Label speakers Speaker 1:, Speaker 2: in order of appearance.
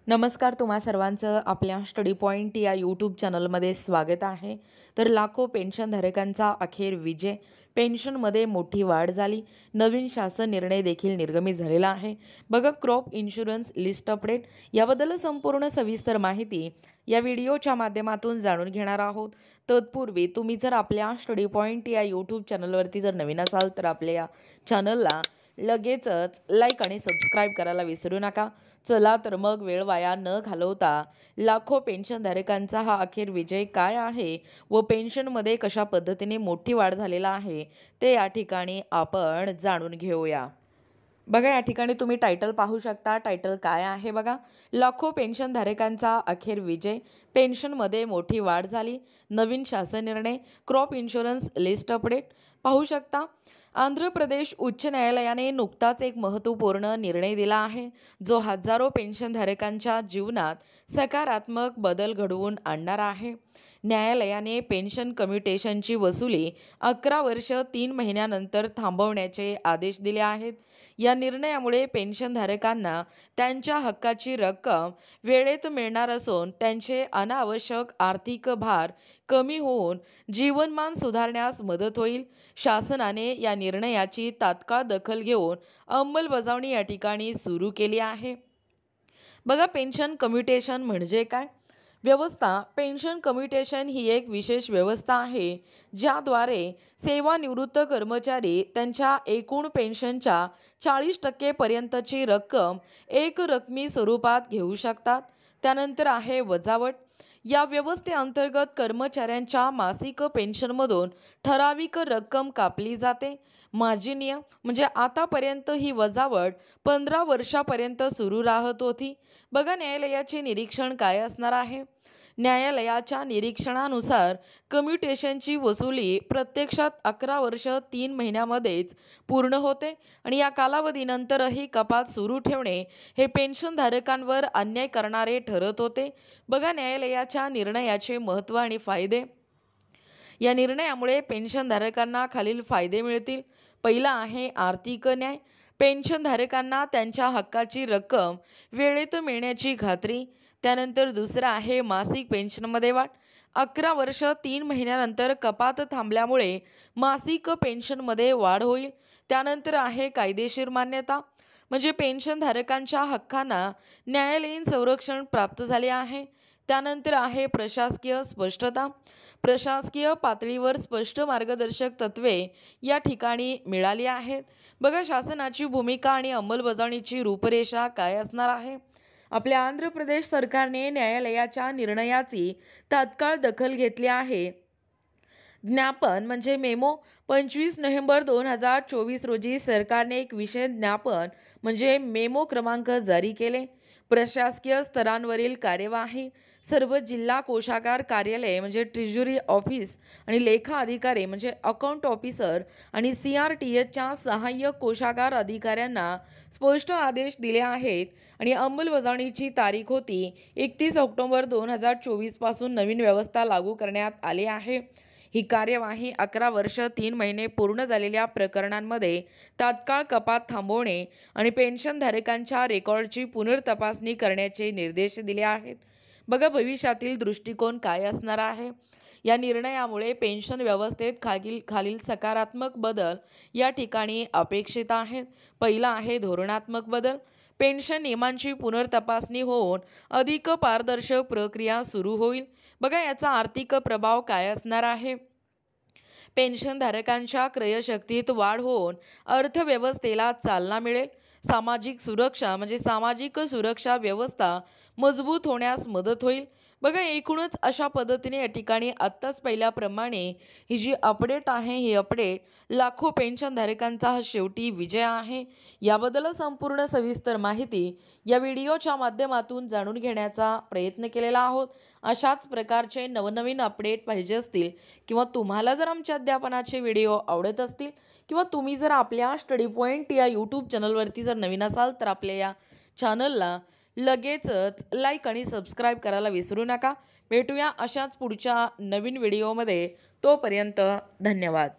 Speaker 1: नमस्कार, तुम्हा सर्वांचं आपल्या स्टडी पॉईंट या यूट्यूब चॅनलमध्ये स्वागत आहे. तर लाखो पेन्शनधारकांचा अखेर विजय. पेन्शनमध्ये मोठी वाढ झाली. नवीन शासन निर्णय देखील निर्गमित झालेला आहे. बघा, क्रॉप इन्शुरन्स लिस्ट अपडेट याबद्दल संपूर्ण सविस्तर माहिती या व्हिडिओच्या माध्यमातून जाणून घेणार आहोत. तत्पूर्वी तुम्ही जर आपल्या स्टडी पॉईंट या यूट्यूब चॅनलवरती जर नवीन असाल तर आपल्या या चॅनलला लगेचच लाईक आणि सबस्क्राईब करायला विसरू नका. चला तर मग वेळ वाया न घालवता लाखो पेन्शनधारकांचा हा अखेर विजय काय आहे व पेन्शनमध्ये कशा पद्धतीने मोठी वाढ झालेला आहे ते या ठिकाणी आपण जाणून घेऊया. बघा, या ठिकाणी तुम्ही टायटल पाहू शकता. टायटल काय आहे बघा, लाखो पेन्शनधारकांचा अखेर विजय, पेन्शनमध्ये मोठी वाढ झाली, नवीन शासन निर्णय, क्रॉप इन्शुरन्स लिस्ट अपडेट. पाहू शकता, आंध्र प्रदेश उच्च न्यायालयाने नुकताच एक महत्त्वपूर्ण निर्णय दिला आहे, जो हजारो पेन्शनधारकांच्या जीवनात सकारात्मक बदल घडवून आणणार आहे. न्यायालयाने पेन्शन कम्युटेशनची वसुली 11 वर्ष 3 महिन्यानंतर थांबवण्याचे आदेश दिले आहेत. या निर्णयामुळे पेन्शनधारकांना त्यांच्या हक्काची रक्कम वेळेत मिळणार असून त्यांचे अनावश्यक आर्थिक भार कमी होऊन जीवनमान सुधारण्यास मदत होईल. शासनाने या निर्णयाची तात्काळ दखल घेऊन अंमलबजावणी या ठिकाणी सुरू केली आहे. बघा, पेन्शन कम्युटेशन म्हणजे काय? पेन्शन कम्युटेशन ही एक विशेष व्यवस्था आहे ज्याद्वारे सेवानिवृत्त कर्मचारी त्यांच्या एकूण पेन्शनच्या 40% पर्यंतची रक्कम एक रकमी स्वरूपात घेऊ शकतात. त्यानंतर आहे वजावट. या व्यवस्थेअंतर्गत कर्मचाऱ्यांच्या मासिक पेन्शनमधून ठराविक रक्कम कापली जाते. माजी नियम म्हणजे आतापर्यंत ही वजावट 15 वर्षापर्यंत सुरू राहत होती. बघा, न्यायालयाचे निरीक्षण काय असणार आहे? न्यायालयाच्या निरीक्षणानुसार कम्युटेशनची वसुली प्रत्यक्षात 11 वर्ष 3 महिन्यामध्येच पूर्ण होते आणि या कालावधीनंतरही कपात सुरू ठेवणे हे पेन्शनधारकांवर अन्याय करणारे ठरत होते. बघा, न्यायालयाच्या निर्णयाचे महत्त्व आणि फायदे. या निर्णयामुळे पेन्शनधारकांना खालील फायदे मिळतील. पहिला आहे आर्थिक न्याय. पेन्शनधारकांना त्यांच्या हक्काची रक्कम वेळेत मिळण्याची खात्री. त्यानंतर दुसरं आहे मासिक पेन्शनमध्ये वाढ. 11 वर्ष 3 महिन्यानंतर कपात थांबल्यामुळे मासिक पेन्शनमध्ये वाढ होईल. त्यानंतर आहे कायदेशीर मान्यता, म्हणजे पेन्शनधारकांच्या हक्कांना न्यायालयीन संरक्षण प्राप्त झाले आहे. त्यानंतर आहे प्रशासकीय स्पष्टता. प्रशासकीय पातळीवर स्पष्ट मार्गदर्शक तत्त्वे या ठिकाणी मिळाली आहेत. बघा, शासनाची भूमिका आणि अंमलबजावणीची रूपरेषा काय असणार आहे? आपल्या आंध्र प्रदेश सरकारने न्यायालयाच्या निर्णयाची तात्काळ दखल घेतली आहे. ज्ञापन म्हणजे मेमो. 25 नोव्हेंबर 2024 रोजी सरकारने एक विशेष ज्ञापन म्हणजे मेमो क्रमांक जारी केले. प्रशासकीय स्तरांवरील कार्यवाही. सर्व जिल्हा कोषागार कार्यालय म्हणजे ट्रेझरी ऑफिस आणि लेखा अधिकारी म्हणजे अकाउंट ऑफिसर आणि CRTHच्या सहाय्यक कोषागार अधिकाऱ्यांना स्पष्ट आदेश दिले आहेत आणि अंमलबजावणीची तारीख होती 31 ऑक्टोबर 2024 पासून नवीन व्यवस्था लागू करण्यात आली आहे. ही कार्यवाही 11 वर्ष 3 महिने पूर्ण झालेल्या प्रकरणांमध्ये तात्काळ कपात थांबवणे आणि पेन्शनधारकांच्या रेकॉर्डची पुनर्तपासणी करण्याचे निर्देश दिले आहेत. बघा, भविष्यातील दृष्टिकोन काय असणार आहे? या निर्णयामुळे पेन्शन व्यवस्थेत खालील सकारात्मक बदल या ठिकाणी अपेक्षित आहेत. पहिला आहे धोरणात्मक बदल. पेन्शन नियमांची पुनर्तपासणी होऊन अधिक पारदर्शक प्रक्रिया सुरू होईल. बघा, याचा आर्थिक प्रभाव काय असणार आहे? पेन्शनधारकांच्या क्रयशक्तीत वाढ होऊन अर्थव्यवस्थेला चालना मिळेल. सामाजिक सुरक्षा व्यवस्था मजबूत होण्यास मदत होईल. बघा, एकूणच अशा पद्धतीने या ठिकाणी आत्ताच पाहिल्याप्रमाणे ही जी अपडेट आहे, ही अपडेट लाखो पेन्शनधारकांचा हा शेवटी विजय आहे. याबद्दल संपूर्ण सविस्तर माहिती या व्हिडिओच्या माध्यमातून जाणून घेण्याचा प्रयत्न केलेला आहोत. अशाच प्रकारचे नवनवीन अपडेट पाहिजे असतील किंवा तुम्हाला जर आमच्या अध्यापनाचे व्हिडिओ आवडत असतील किंवा तुम्ही जर आपल्या स्टडी पॉईंट या यूट्यूब चॅनलवरती जर नवीन असाल तर आपल्या या चॅनलला लगेचच लाईक आणि सबस्क्राईब करायला विसरू नका. भेटूया अशाच पुढच्या नवीन व्हिडिओमध्ये. तोपर्यंत धन्यवाद.